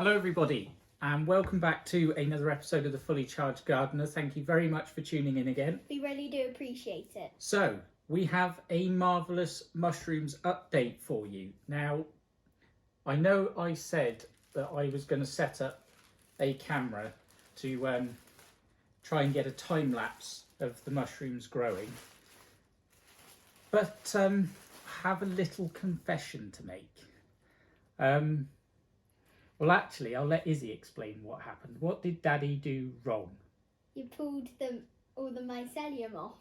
Hello everybody and welcome back to another episode of the Fully Charged Gardener. Thank you very much for tuning in again. We really do appreciate it. So we have a Marvellous Mushrooms update for you. Now I know I said that I was going to set up a camera to try and get a time lapse of the mushrooms growing, but I have a little confession to make. Well, actually, I'll let Izzy explain what happened. What did Daddy do wrong? You pulled all the mycelium off.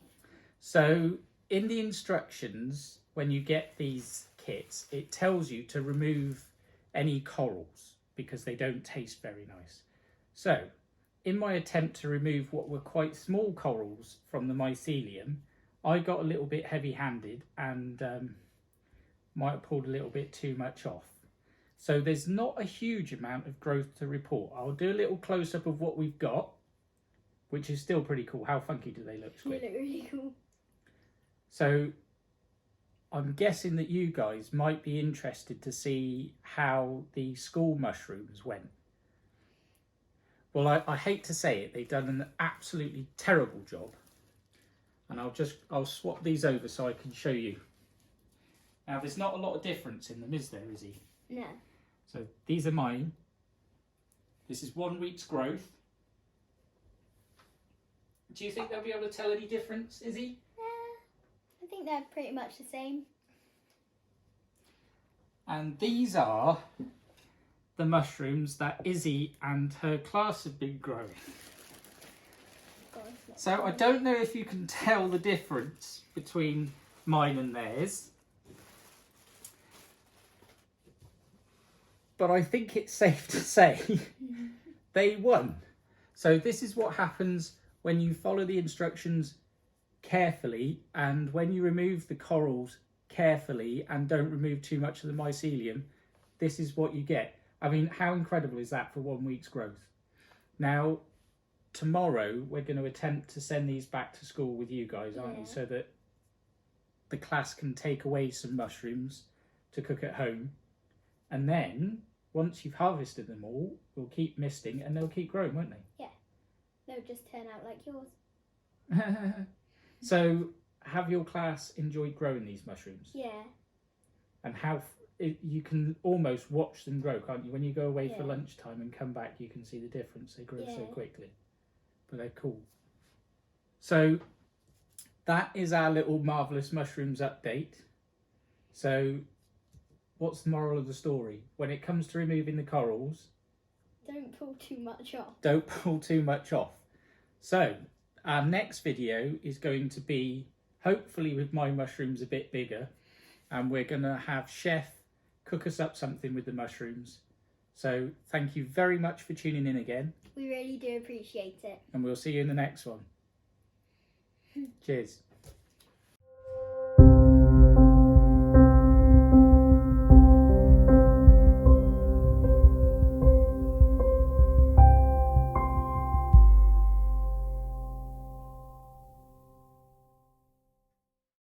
So, in the instructions, when you get these kits, it tells you to remove any corals because they don't taste very nice. So, in my attempt to remove what were quite small corals from the mycelium, I got a little bit heavy-handed and might have pulled a little bit too much off. So there's not a huge amount of growth to report. I'll do a little close-up of what we've got, which is still pretty cool. How funky do they look, Squid? They look really cool. So I'm guessing that you guys might be interested to see how the school mushrooms went. Well, I hate to say it, they've done an absolutely terrible job. And I'll swap these over so I can show you. Now, there's not a lot of difference in them, is there, Izzy? No. So these are mine. This is 1 week's growth. Do you think they'll be able to tell any difference, Izzy? I think they're pretty much the same. And these are the mushrooms that Izzy and her class have been growing. So I don't know if you can tell the difference between mine and theirs, but I think it's safe to say they won. So this is what happens when you follow the instructions carefully and when you remove the corals carefully and don't remove too much of the mycelium. This is what you get. I mean, how incredible is that for 1 week's growth? Now, tomorrow we're going to attempt to send these back to school with you guys, aren't you? So that the class can take away some mushrooms to cook at home. And then, once you've harvested them all, we'll keep misting and they'll keep growing, won't they? Yeah. They'll just turn out like yours. So, have your class enjoyed growing these mushrooms? Yeah. And you can almost watch them grow, can't you? When you go away for lunchtime and come back, you can see the difference. They grow so quickly. But they're cool. So, that is our little Marvellous Mushrooms update. So, what's the moral of the story? When it comes to removing the corals, don't pull too much off. Don't pull too much off. So, our next video is going to be, hopefully with my mushrooms a bit bigger, and we're going to have Chef cook us up something with the mushrooms. So, thank you very much for tuning in again. We really do appreciate it. And we'll see you in the next one. Cheers.